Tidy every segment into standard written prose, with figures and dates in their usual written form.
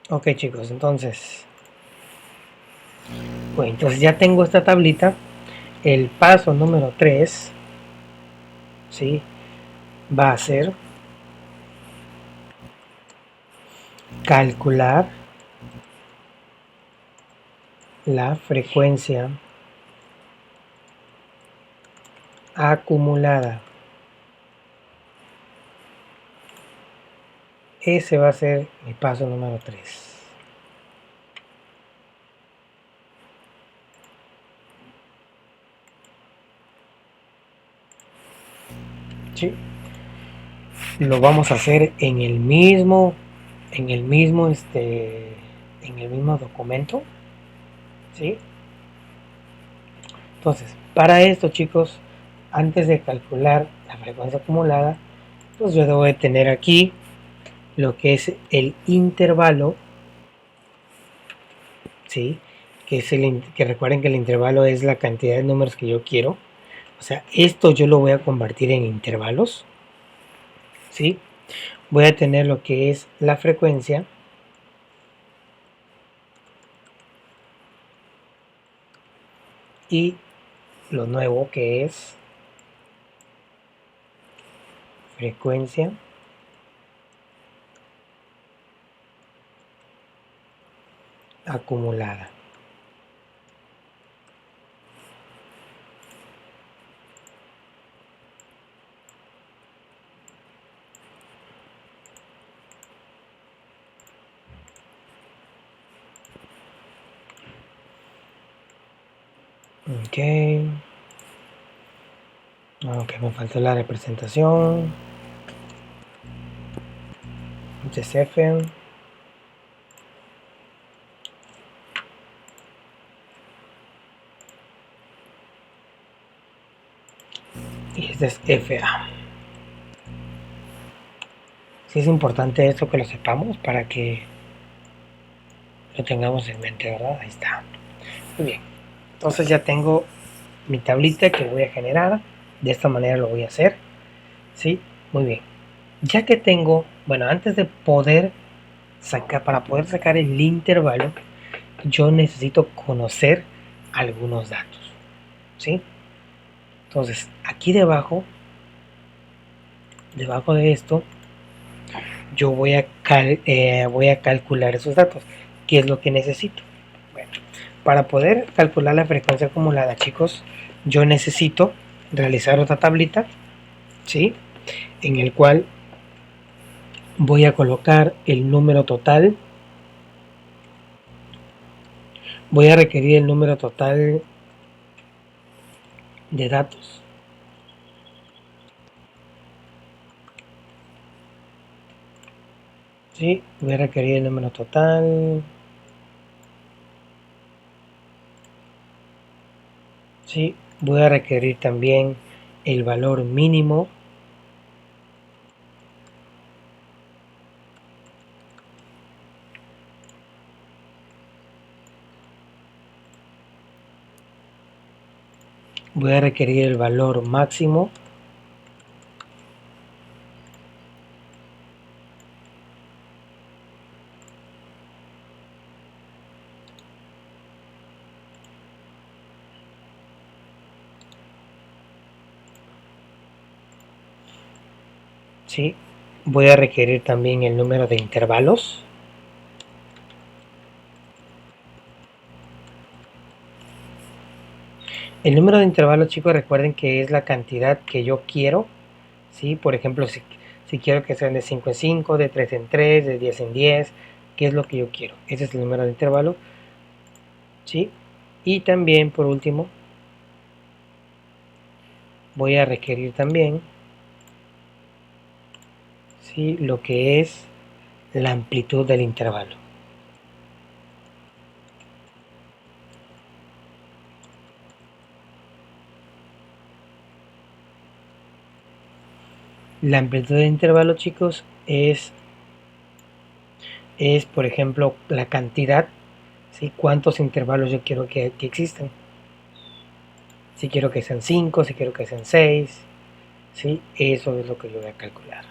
Ok, chicos, entonces, bueno, entonces ya tengo esta tablita. El paso número 3, ¿sí? Va a ser calcular la frecuencia acumulada. Ese va a ser mi paso número 3. ¿Sí? Lo vamos a hacer en el mismo documento, ¿sí? Entonces, para esto, chicos, antes de calcular la frecuencia acumulada, pues yo debo de tener aquí lo que es el intervalo, ¿sí? Que recuerden que el intervalo es la cantidad de números que yo quiero. O sea, esto yo lo voy a convertir en intervalos, ¿sí? Voy a tener lo que es la frecuencia y lo nuevo que es frecuencia acumulada. Ok. Ok, me faltó la representación. Entonces F. Y este es FA. Sí es importante esto que lo sepamos para que lo tengamos en mente, ¿verdad? Ahí está. Muy bien. Entonces ya tengo mi tablita que voy a generar. De esta manera lo voy a hacer. ¿Sí? Muy bien. Ya que tengo, bueno, antes de poder para poder sacar el intervalo, yo necesito conocer algunos datos. ¿Sí? Entonces, aquí debajo de esto, yo voy a calcular esos datos. ¿Qué es lo que necesito? Bueno, para poder calcular la frecuencia acumulada, chicos, yo necesito realizar otra tablita, ¿sí? En el cual voy a colocar el número total. Voy a requerir el número total de datos. ¿Sí? Voy a requerir el número total. ¿Sí? Voy a requerir también el valor mínimo. Voy a requerir el valor máximo. ¿Sí? Voy a requerir también el número de intervalos. El número de intervalos, chicos, recuerden que es la cantidad que yo quiero. ¿Sí? Por ejemplo, si quiero que sean de 5 en 5, de 3 en 3, de 10 en 10, ¿qué es lo que yo quiero? Ese es el número de intervalo. ¿Sí? Y también, por último, voy a requerir también, ¿sí? Lo que es la amplitud del intervalo. La amplitud del intervalo, chicos, es por ejemplo, la cantidad, ¿sí? Cuántos intervalos yo quiero que existan. Si quiero que sean 5, si quiero que sean 6, ¿sí? Eso es lo que yo voy a calcular.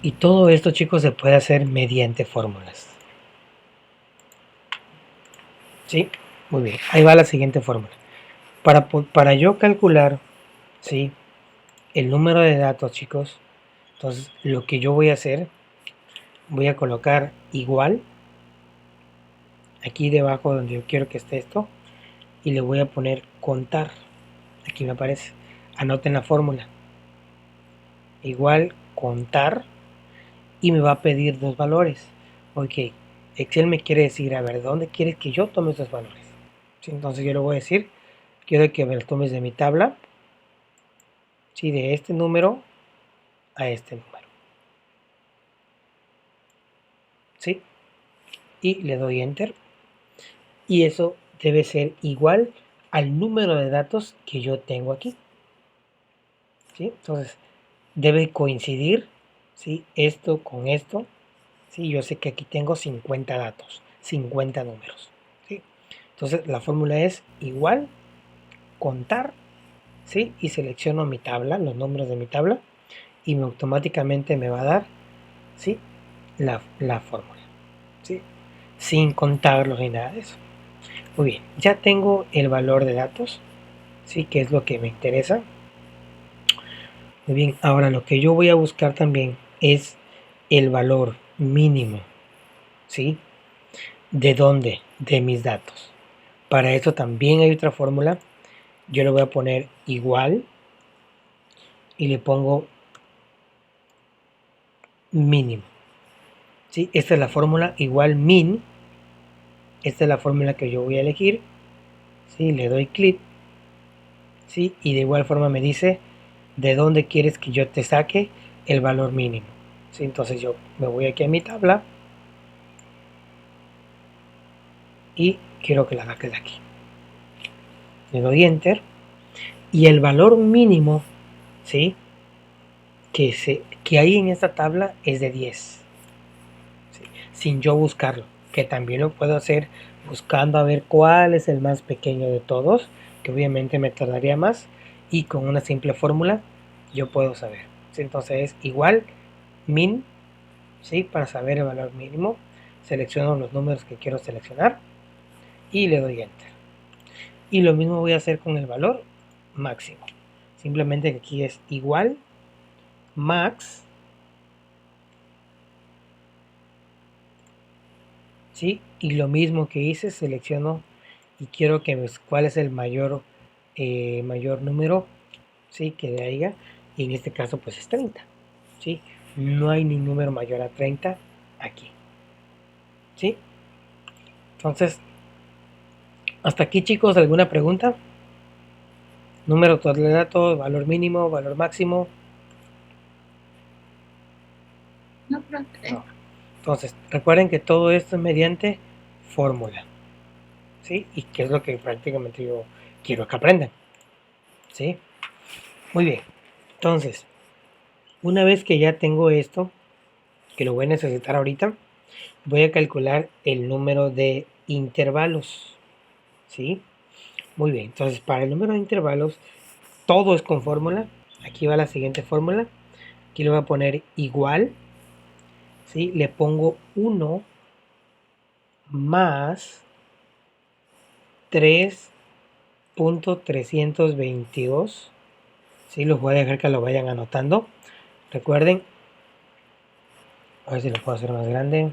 Y todo esto, chicos, se puede hacer mediante fórmulas. ¿Sí? Muy bien. Ahí va la siguiente fórmula. Para yo calcular, ¿sí?, el número de datos, chicos, entonces lo que yo voy a hacer, voy a colocar igual aquí debajo donde yo quiero que esté esto y le voy a poner contar. Aquí me aparece. Anoten la fórmula. Igual contar y me va a pedir dos valores. Ok, Excel me quiere decir, a ver, ¿dónde quieres que yo tome esos valores? ¿Sí? Entonces yo le voy a decir, quiero que me los tomes de mi tabla, ¿sí?, de este número a este número. ¿Sí? Y le doy enter. Y eso debe ser igual al número de datos que yo tengo aquí. ¿Sí? Entonces debe coincidir, ¿sí?, esto con esto. ¿Sí? Yo sé que aquí tengo 50 datos, 50 números. ¿Sí? Entonces la fórmula es igual contar, ¿sí?, y selecciono mi tabla, los números de mi tabla, y automáticamente me va a dar, ¿sí?, la fórmula, ¿sí?, sin contarlos ni nada de eso. Muy bien, ya tengo el valor de datos, ¿sí?, que es lo que me interesa. Muy bien, ahora lo que yo voy a buscar también es el valor mínimo, ¿sí? ¿De dónde? De mis datos. Para eso también hay otra fórmula. Yo le voy a poner igual y le pongo mínimo. ¿Sí? Esta es la fórmula igual min. Esta es la fórmula que yo voy a elegir. ¿Sí? Le doy clic. ¿Sí? Y de igual forma me dice de dónde quieres que yo te saque el valor mínimo. ¿Sí? Entonces yo me voy aquí a mi tabla y quiero que la saques de aquí. Le doy enter y el valor mínimo, ¿sí?, que hay en esta tabla es de 10. ¿Sí?, sin yo buscarlo, que también lo puedo hacer buscando a ver cuál es el más pequeño de todos, que obviamente me tardaría más, y con una simple fórmula yo puedo saber. ¿Sí? Entonces es igual min, ¿sí?, para saber el valor mínimo, selecciono los números que quiero seleccionar y le doy enter. Y lo mismo voy a hacer con el valor máximo, simplemente que aquí es igual max, ¿sí?, y lo mismo que hice, selecciono y quiero que cuál es el mayor número, ¿sí?, que de ahí, y en este caso pues es 30, ¿sí? No hay ni número mayor a 30 aquí, ¿sí? Entonces, hasta aquí, chicos, ¿alguna pregunta? Número total de datos, valor mínimo, valor máximo. No, profe. No. Entonces, recuerden que todo esto es mediante fórmula, ¿sí? Y que es lo que prácticamente yo quiero que aprendan, ¿sí? Muy bien. Entonces, una vez que ya tengo esto, que lo voy a necesitar ahorita, voy a calcular el número de intervalos, ¿sí? Muy bien. Entonces, para el número de intervalos, todo es con fórmula. Aquí va la siguiente fórmula. Aquí le voy a poner igual, ¿sí? Le pongo 1 más 3.322, ¿sí? Los voy a dejar que lo vayan anotando. Recuerden, a ver si lo puedo hacer más grande.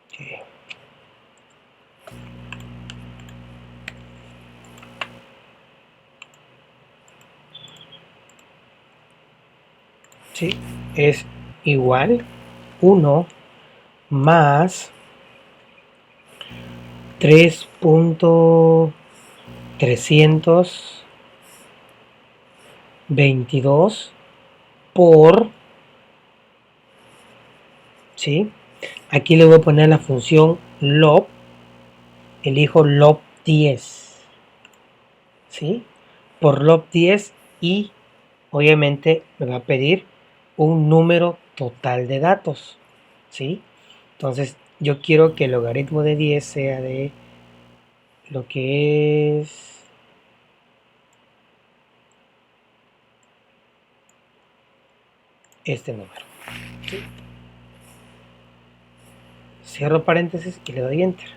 Okay. Sí, es igual 1 más 3.322 por, ¿sí? Aquí le voy a poner la función lob, elijo lob 10, ¿sí? Por lob 10 y obviamente me va a pedir un número total de datos, ¿sí? Entonces yo quiero que el logaritmo de 10 sea de lo que es este número. ¿Sí? Cierro paréntesis y le doy enter.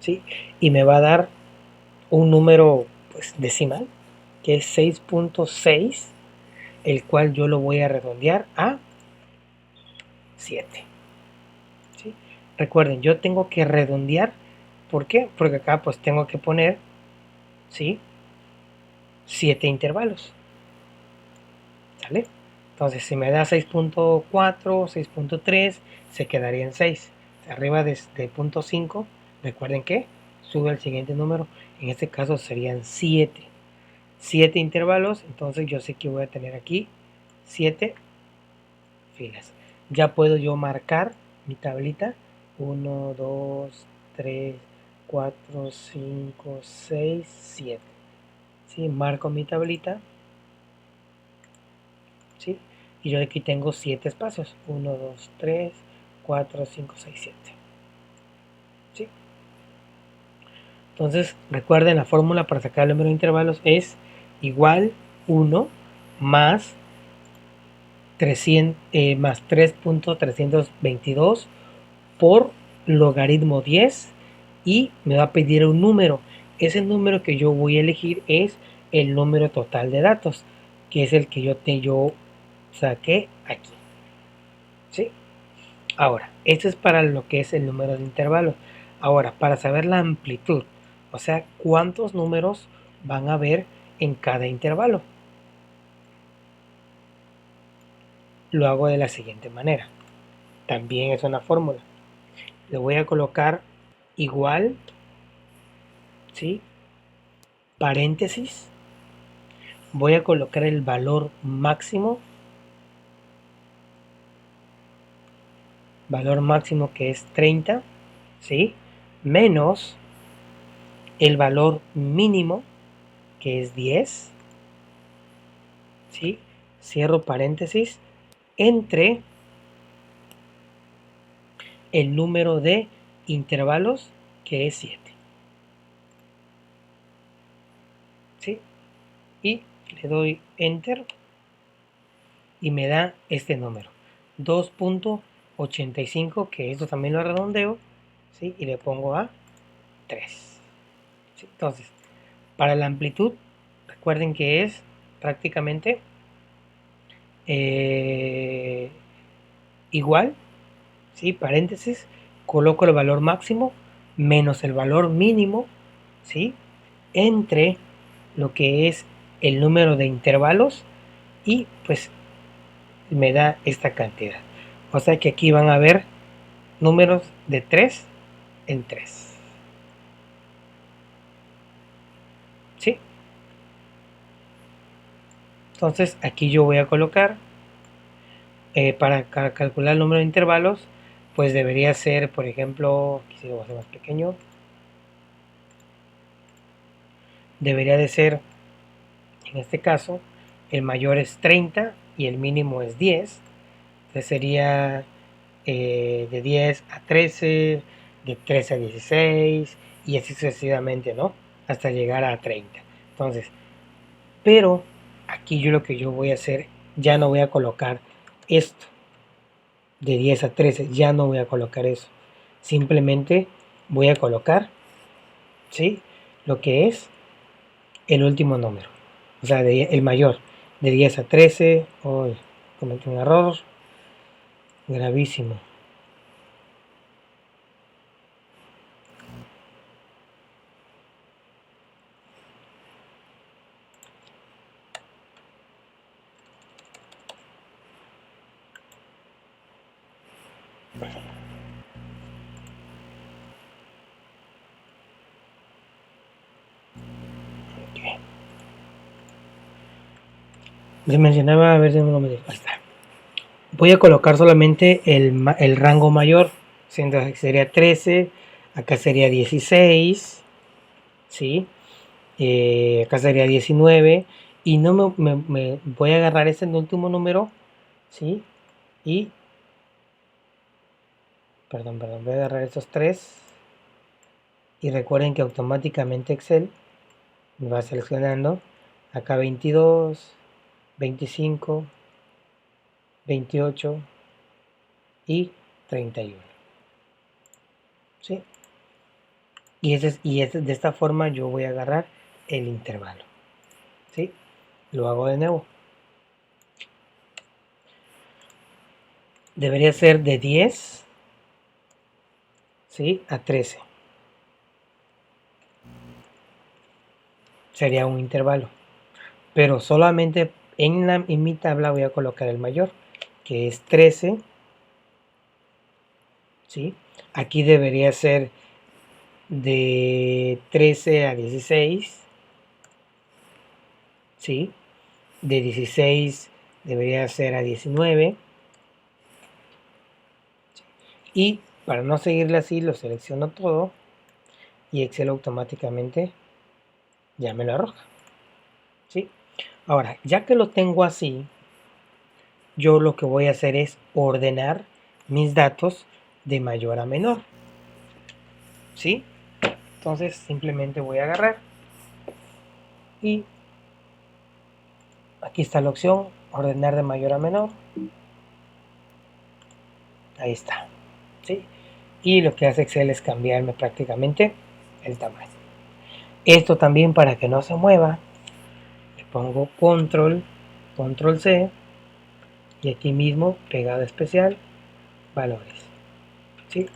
¿Sí? Y me va a dar un número pues, decimal, que es 6.6, el cual yo lo voy a redondear a 7. ¿Sí? Recuerden, yo tengo que redondear. ¿Por qué? Porque acá pues tengo que poner, ¿sí?, 7 intervalos. ¿Sale? Entonces, si me da 6.4, 6.3, se quedaría en 6. Arriba de punto 5, recuerden que sube al siguiente número. En este caso serían 7. 7 intervalos, entonces yo sé que voy a tener aquí 7 filas. Ya puedo yo marcar mi tablita. 1, 2, 3, 4, 5, 6, 7. ¿Sí? Marco mi tablita. ¿Sí? Y yo aquí tengo 7 espacios. 1, 2, 3, 4, 5, 6, 7. ¿Sí? Entonces, recuerden, la fórmula para sacar el número de intervalos es igual 1 más 300, más 3.322 por logaritmo 10 y me va a pedir un número. Ese número que yo voy a elegir es el número total de datos, que es el que yo saqué aquí. ¿Sí? Ahora, esto es para lo que es el número de intervalos. Ahora, para saber la amplitud, o sea, cuántos números van a haber en cada intervalo, lo hago de la siguiente manera. También es una fórmula. Le voy a colocar igual, ¿sí?, paréntesis. Voy a colocar el valor máximo que es 30, ¿sí?, menos el valor mínimo que es 10, ¿sí?, cierro paréntesis, entre el número de intervalos que es 7. ¿Sí? Y le doy enter y me da este número 2.85, que esto también lo redondeo, ¿sí?, y le pongo a 3. ¿Sí? Entonces, para la amplitud, recuerden que es prácticamente igual, ¿sí?, paréntesis, coloco el valor máximo menos el valor mínimo, ¿sí?, entre lo que es el número de intervalos y pues me da esta cantidad. O sea que aquí van a haber números de 3 en 3. ¿Sí? Entonces aquí yo voy a colocar, para calcular el número de intervalos, pues debería ser, por ejemplo, aquí lo voy a hacer más pequeño, debería de ser, en este caso, el mayor es 30 y el mínimo es 10. Entonces sería de 10 a 13, de 13 a 16 y así sucesivamente, ¿no? Hasta llegar a 30. Entonces, pero aquí yo lo que yo voy a hacer, ya no voy a colocar esto de 10 a 13, ya no voy a colocar eso. Simplemente voy a colocar, ¿sí?, lo que es el último número, o sea, el mayor, de 10 a 13. Hoy cometí un error gravísimo. Okay. Les mencionaba, a ver si no me dijo. Ahí está. Voy a colocar solamente el rango mayor, siendo que sería 13, acá sería 16, ¿sí? Acá sería 19, y no me voy a agarrar este último número, ¿sí? Y, perdón, voy a agarrar estos tres, y recuerden que automáticamente Excel me va seleccionando acá 22, 25, 28 y 31. ¿Sí? Y de esta forma yo voy a agarrar el intervalo. ¿Sí? Lo hago de nuevo. Debería ser de 10, ¿sí?, a 13. Sería un intervalo. Pero solamente en mi tabla voy a colocar el mayor, que es 13. ¿Sí? Aquí debería ser de 13 a 16. ¿Sí? De 16 debería ser a 19. Y para no seguirle así, lo selecciono todo y Excel automáticamente ya me lo arroja. ¿Sí? Ahora, ya que lo tengo así, yo lo que voy a hacer es ordenar mis datos de mayor a menor. ¿Sí? Entonces simplemente voy a agarrar y aquí está la opción ordenar de mayor a menor. Ahí está. ¿Sí? Y lo que hace Excel es cambiarme prácticamente el tamaño. Esto también, para que no se mueva, le pongo control C, y aquí mismo pegada especial, valores. ¿Sí?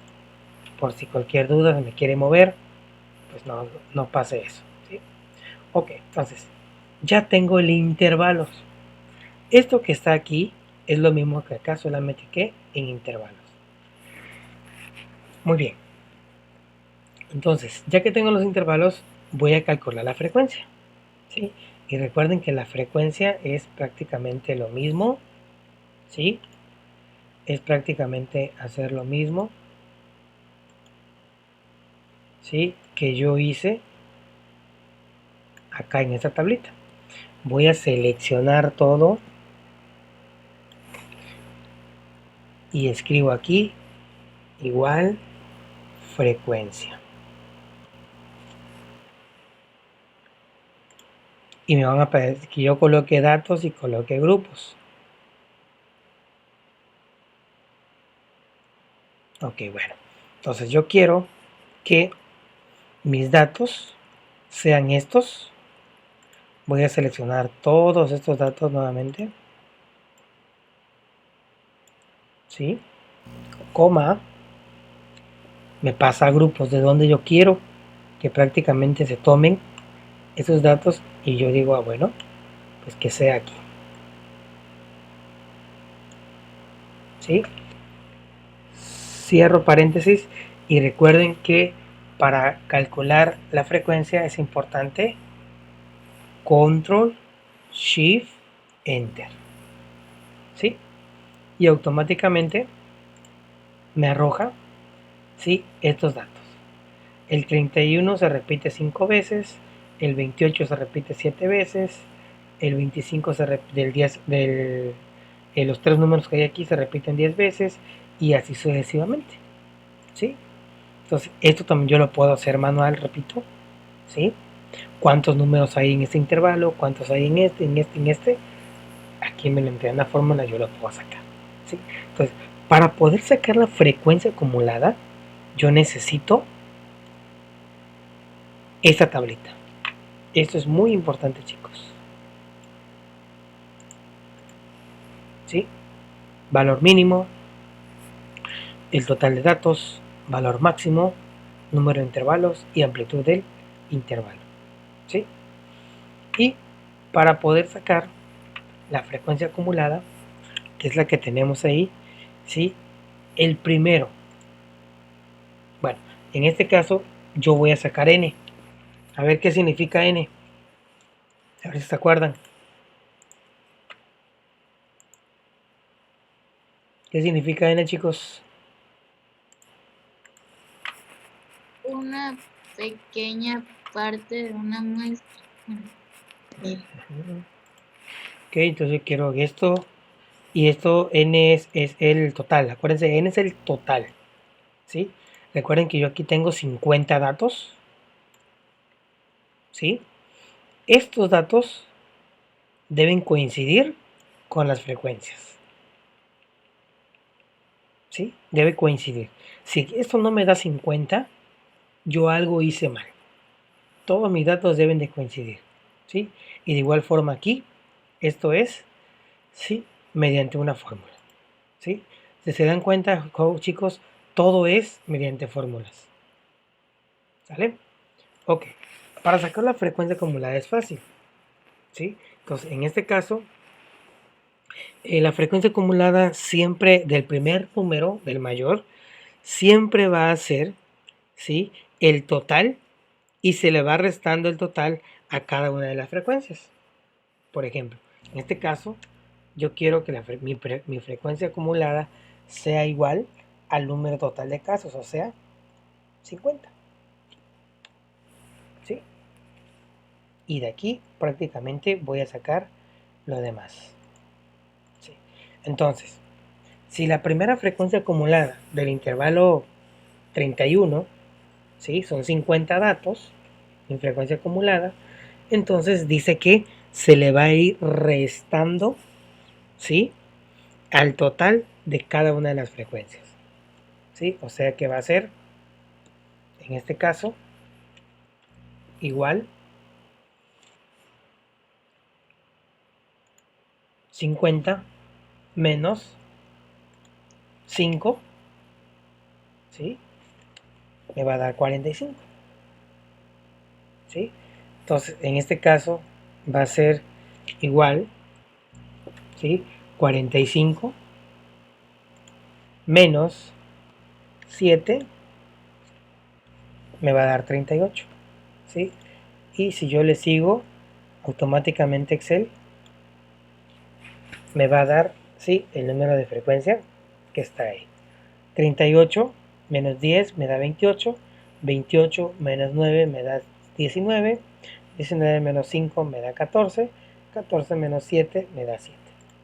Por si cualquier duda se me quiere mover, pues no pase eso. ¿Sí? Ok, entonces ya tengo el intervalos. Esto que está aquí es lo mismo que acá, solamente que en intervalos. Muy bien. Entonces, ya que tengo los intervalos, voy a calcular la frecuencia. ¿Sí? Y recuerden que la frecuencia es prácticamente lo mismo. ¿Sí? Es prácticamente hacer lo mismo, ¿sí?, que yo hice acá en esta tablita. Voy a seleccionar todo y escribo aquí igual frecuencia. Y me van a pedir que yo coloque datos y coloque grupos. Ok, bueno. Entonces yo quiero que mis datos sean estos. Voy a seleccionar todos estos datos nuevamente. ¿Sí? Coma. Me pasa a grupos de donde yo quiero que prácticamente se tomen esos datos y yo digo, bueno, pues que sea aquí. ¿Sí? Cierro paréntesis y recuerden que para calcular la frecuencia es importante control shift enter. ¿Sí? Y automáticamente me arroja, ¿sí?, estos datos. El 31 se repite 5 veces, el 28 se repite 7 veces, el 25 del 10 los tres números que hay aquí se repiten 10 veces y así sucesivamente. ¿Sí? Entonces, esto también yo lo puedo hacer manual, repito. ¿Sí? ¿Cuántos números hay en este intervalo? ¿Cuántos hay en este, en este, en este? Aquí me lo entregan la fórmula, yo lo puedo sacar. ¿Sí? Entonces, para poder sacar la frecuencia acumulada, yo necesito esta tablita. Esto es muy importante, chicos. ¿Sí? Valor mínimo, el total de datos, valor máximo, número de intervalos y amplitud del intervalo. ¿Sí? Y para poder sacar la frecuencia acumulada, que es la que tenemos ahí, ¿sí?, el primero, bueno, en este caso yo voy a sacar n. A ver qué significa n. A ver si se acuerdan. ¿Qué significa n, chicos? Una pequeña parte de una muestra. Ok, entonces quiero esto. Y esto n es el total. Acuérdense, n es el total. ¿Sí? Recuerden que yo aquí tengo 50 datos. ¿Sí? Estos datos deben coincidir con las frecuencias. ¿sí? Debe coincidir. Si esto no me da 50, yo algo hice mal. Todos mis datos deben de coincidir, ¿sí? Y de igual forma aquí, esto es, ¿sí? Mediante una fórmula, ¿sí? Si se dan cuenta, chicos, todo es mediante fórmulas, ¿sale? Ok, para sacar la frecuencia acumulada es fácil, ¿sí? Entonces, en este caso, la frecuencia acumulada siempre del primer número, del mayor, siempre va a ser, ¿sí? El total y se le va restando el total a cada una de las frecuencias. Por ejemplo, en este caso, yo quiero que mi frecuencia acumulada sea igual al número total de casos, o sea, 50. ¿Sí? Y de aquí prácticamente voy a sacar lo demás. ¿Sí? Entonces, si la primera frecuencia acumulada del intervalo 31, ¿sí? Son 50 datos en frecuencia acumulada, entonces dice que se le va a ir restando, ¿sí? Al total de cada una de las frecuencias, ¿sí? O sea que va a ser, en este caso, igual 50 menos 5, ¿sí? Me va a dar 45, ¿sí? Entonces, en este caso va a ser igual, ¿sí? 45 menos 7 me va a dar 38, ¿sí? Y si yo le sigo, automáticamente Excel me va a dar, ¿sí? El número de frecuencia que está ahí. 38 menos 10 me da 28, 28 menos 9 me da 19, 19 menos 5 me da 14, 14 menos 7 me da 7.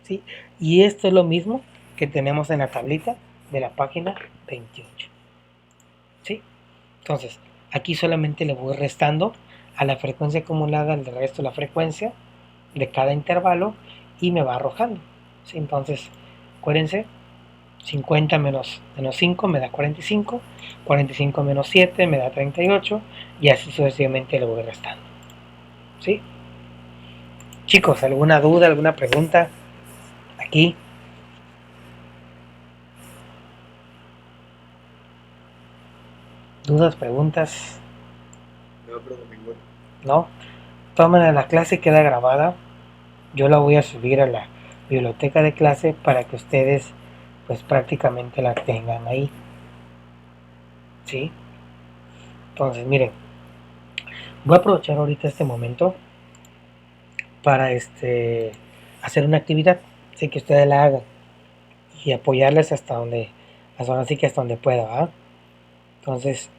¿Sí? Y esto es lo mismo que tenemos en la tablita de la página 28. ¿Sí? Entonces, aquí solamente le voy restando a la frecuencia acumulada el resto de la frecuencia de cada intervalo y me va arrojando. ¿Sí? Entonces, acuérdense, 50 menos 5 me da 45, 45 menos 7 me da 38 y así sucesivamente lo voy restando. ¿Sí? Chicos, ¿alguna duda, alguna pregunta? Aquí. ¿Dudas, preguntas? No, pero ninguna. ¿No? De todas maneras, la clase queda grabada. Yo la voy a subir a la biblioteca de clase para que ustedes pues prácticamente la tengan ahí. ¿Sí? Entonces, miren, voy a aprovechar ahorita este momento para hacer una actividad, así que ustedes la hagan y apoyarles hasta donde, hasta ahora sí que hasta donde pueda, ¿verdad? Entonces,